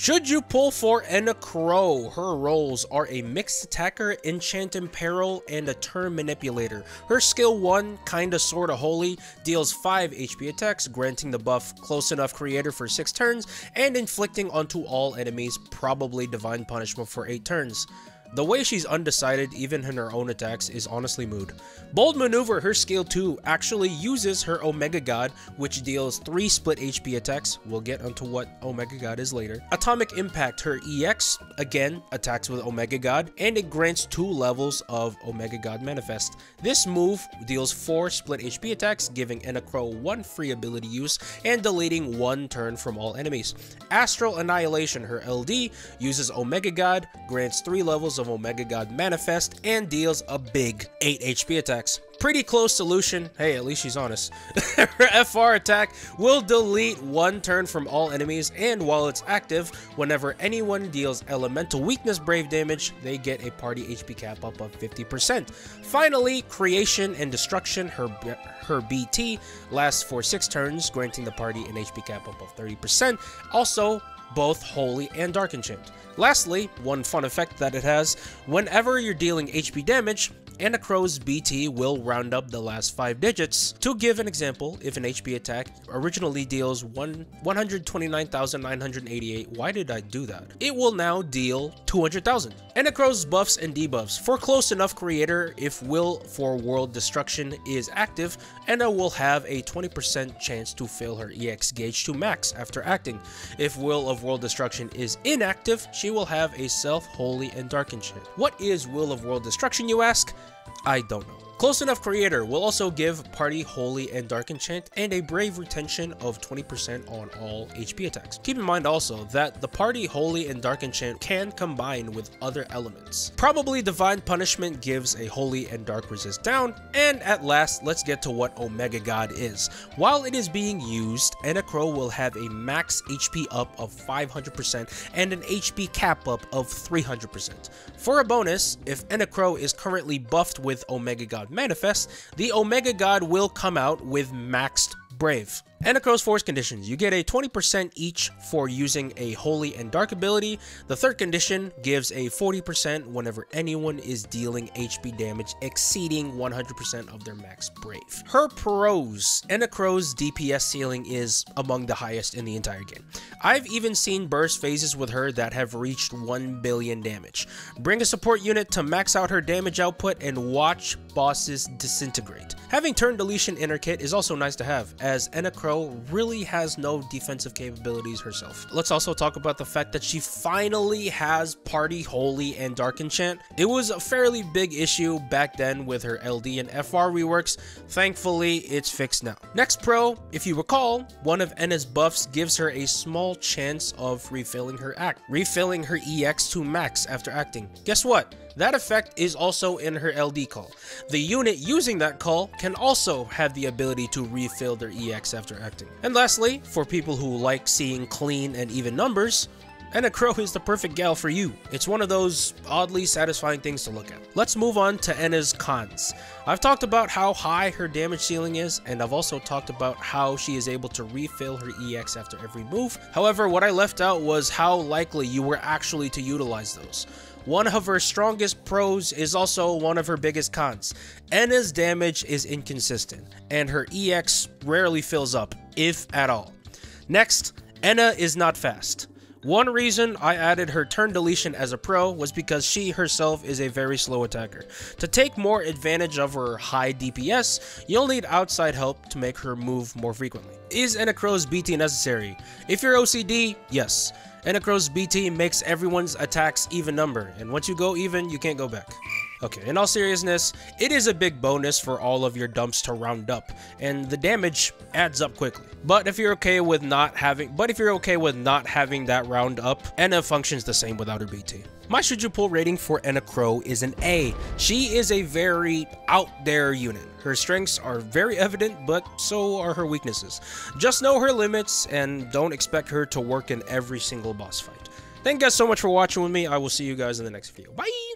Should you pull for Enna Kros? Her roles are a mixed attacker, enchant and peril, and a turn manipulator. Her skill 1, kinda sorta holy, deals 5 HP attacks, granting the buff Close Enough Creator for 6 turns, and inflicting onto all enemies probably Divine Punishment for 8 turns. The way she's undecided even in her own attacks is honestly mood. Bold Maneuver, her skill 2, actually uses her Omega God, which deals 3 split HP attacks. We'll get onto what Omega God is later. Atomic Impact, her EX, again, attacks with Omega God, and it grants 2 levels of Omega God Manifest. This move deals 4 split HP attacks, giving Enna Kros 1 free ability use, and deleting 1 turn from all enemies. Astral Annihilation, her LD, uses Omega God, grants 3 levels of Omega God Manifest, and deals a big 8 HP attacks. Pretty close solution. Hey, at least she's honest. Her FR attack will delete 1 turn from all enemies, and while it's active, whenever anyone deals Elemental Weakness Brave damage, they get a party HP cap up of 50%. Finally, Creation and Destruction, her BT, lasts for 6 turns, granting the party an HP cap up of 30%. Also, both Holy and Dark Enchant. Lastly, one fun effect that it has, whenever you're dealing HP damage, Enna Kros' BT will round up the last 5 digits. To give an example, if an HP attack originally deals 129,988, why did I do that? It will now deal 200,000. Enna Kros' buffs and debuffs. For Close Enough Creator, if Will for World Destruction is active, Enna will have a 20% chance to fill her EX gauge to max after acting. If Will of World Destruction is inactive, she will have a Self, Holy, and Dark Enchant. What is Will of World Destruction, you ask? I don't know. Close Enough Creator will also give party Holy and Dark Enchant and a Brave retention of 20% on all HP attacks. Keep in mind also that the party Holy and Dark Enchant can combine with other elements. Probably Divine Punishment gives a Holy and Dark resist down, and at last, let's get to what Omega God is. While it is being used, Enna Kros will have a max HP up of 500% and an HP cap up of 300%. For a bonus, if Enna Kros is currently buffed with Omega God Manifest, the Omega God will come out with maxed Brave. Enna Kros Force Conditions. You get a 20% each for using a Holy and Dark ability. The third condition gives a 40% whenever anyone is dealing HP damage exceeding 100% of their max Brave. Her pros. Enna Kros' DPS ceiling is among the highest in the entire game. I've even seen burst phases with her that have reached 1 billion damage. Bring a support unit to max out her damage output and watch bosses disintegrate. Having turn deletion in her kit is also nice to have, as Enna Kros really has no defensive capabilities herself. Let's also talk about the fact that she finally has party Holy and Dark Enchant. It was a fairly big issue back then with her LD and FR reworks. Thankfully, it's fixed now. Next pro, if you recall, one of Enna's buffs gives her a small chance of refilling her EX to max after acting. Guess what? That effect is also in her LD call. The unit using that call can also have the ability to refill their EX after acting. And lastly, for people who like seeing clean and even numbers, Enna Kros is the perfect gal for you. It's one of those oddly satisfying things to look at. Let's move on to Enna's cons. I've talked about how high her damage ceiling is, and I've also talked about how she is able to refill her EX after every move. However, what I left out was how likely you were actually to utilize those. One of her strongest pros is also one of her biggest cons. Enna's damage is inconsistent, and her EX rarely fills up, if at all. Next, Enna is not fast. One reason I added her turn deletion as a pro was because she herself is a very slow attacker. To take more advantage of her high DPS, you'll need outside help to make her move more frequently. Is Enna Kros' BT necessary? If you're OCD, yes. Enna Kros' BT makes everyone's attacks even number, and once you go even, you can't go back. Okay, in all seriousness, it is a big bonus for all of your dumps to round up, and the damage adds up quickly. But if you're okay with not having that round up, Enna functions the same without her BT. My should you pull rating for Enna Kros is an A. She is a very out there unit. Her strengths are very evident, but so are her weaknesses. Just know her limits and don't expect her to work in every single boss fight. Thank you guys so much for watching with me. I will see you guys in the next video. Bye!